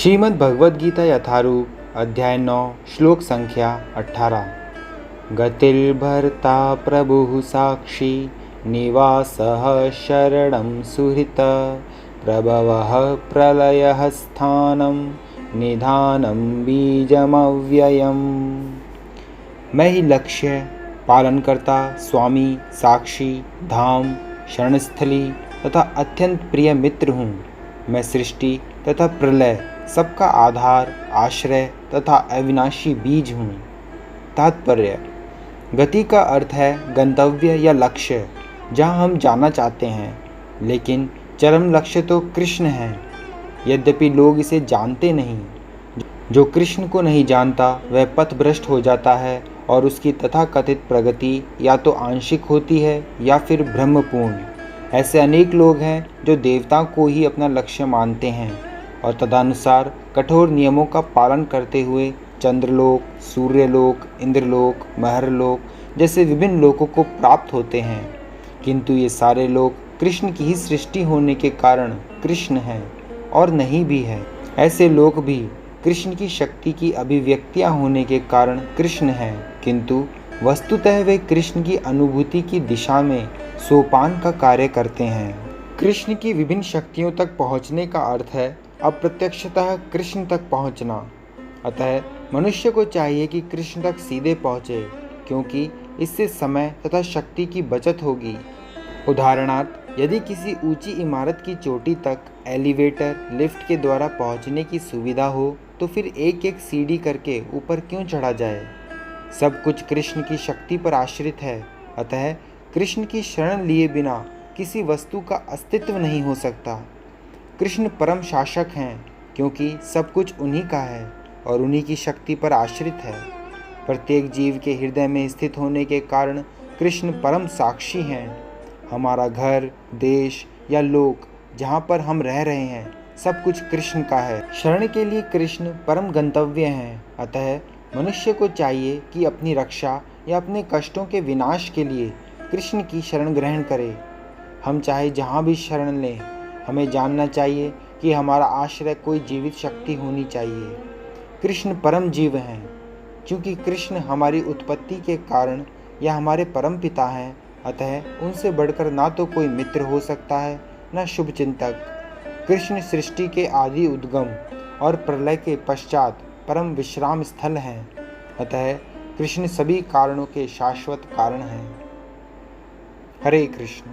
श्रीमद् भगवद गीता यथारूप अध्याय 9 श्लोक संख्या 18। गतिर्भर्ता प्रभुः साक्षी निवासः शरणं सुहृत् प्रभवः प्रलयः स्थानं निधानं बीजमव्ययम्। मैं ही लक्ष्य, पालनकर्ता, स्वामी, साक्षी, धाम, शरणस्थली तथा अत्यंत प्रिय मित्र हूँ। मैं सृष्टि तथा प्रलय, सबका आधार, आश्रय तथा अविनाशी बीज हूँ। तात्पर्य: गति का अर्थ है गंतव्य या लक्ष्य, जहाँ हम जाना चाहते हैं, लेकिन चरम लक्ष्य तो कृष्ण है। यद्यपि लोग इसे जानते नहीं। जो कृष्ण को नहीं जानता वह पथभ्रष्ट हो जाता है और उसकी तथाकथित प्रगति या तो आंशिक होती है या फिर भ्रमपूर्ण। ऐसे अनेक लोग हैं जो देवताओं को ही अपना लक्ष्य मानते हैं और तदनुसार कठोर नियमों का पालन करते हुए चंद्रलोक, सूर्यलोक, इंद्रलोक, महरलोक जैसे विभिन्न लोकों को प्राप्त होते हैं। किंतु ये सारे लोक कृष्ण की ही सृष्टि होने के कारण कृष्ण हैं और नहीं भी है। ऐसे लोक भी कृष्ण की शक्ति की अभिव्यक्तियाँ होने के कारण कृष्ण हैं, किंतु वस्तुतः वे कृष्ण की अनुभूति की दिशा में सोपान का कार्य करते हैं। कृष्ण की विभिन्न शक्तियों तक पहुँचने का अर्थ है अप्रत्यक्षतः कृष्ण तक पहुँचना। अतः मनुष्य को चाहिए कि कृष्ण तक सीधे पहुँचे, क्योंकि इससे समय तथा शक्ति की बचत होगी। उदाहरणार्थ, यदि किसी ऊंची इमारत की चोटी तक एलिवेटर, लिफ्ट के द्वारा पहुँचने की सुविधा हो तो फिर एक एक सीढ़ी करके ऊपर क्यों चढ़ा जाए। सब कुछ कृष्ण की शक्ति पर आश्रित है। अतः कृष्ण की शरण लिए बिना किसी वस्तु का अस्तित्व नहीं हो सकता। कृष्ण परम शासक हैं, क्योंकि सब कुछ उन्हीं का है और उन्हीं की शक्ति पर आश्रित है। प्रत्येक जीव के हृदय में स्थित होने के कारण कृष्ण परम साक्षी हैं। हमारा घर, देश या लोक जहाँ पर हम रह रहे हैं, सब कुछ कृष्ण का है। शरण के लिए कृष्ण परम गंतव्य हैं। अतः मनुष्य को चाहिए कि अपनी रक्षा या अपने कष्टों के विनाश के लिए कृष्ण की शरण ग्रहण करे। हम चाहे जहाँ भी शरण लें, हमें जानना चाहिए कि हमारा आश्रय कोई जीवित शक्ति होनी चाहिए। कृष्ण परम जीव हैं। क्योंकि कृष्ण हमारी उत्पत्ति के कारण या हमारे परम पिता हैं, अतः उनसे बढ़कर ना तो कोई मित्र हो सकता है, न शुभ चिंतक। कृष्ण सृष्टि के आदि उद्गम और प्रलय के पश्चात परम विश्राम स्थल हैं। अतः कृष्ण सभी कारणों के शाश्वत कारण हैं। हरे कृष्ण।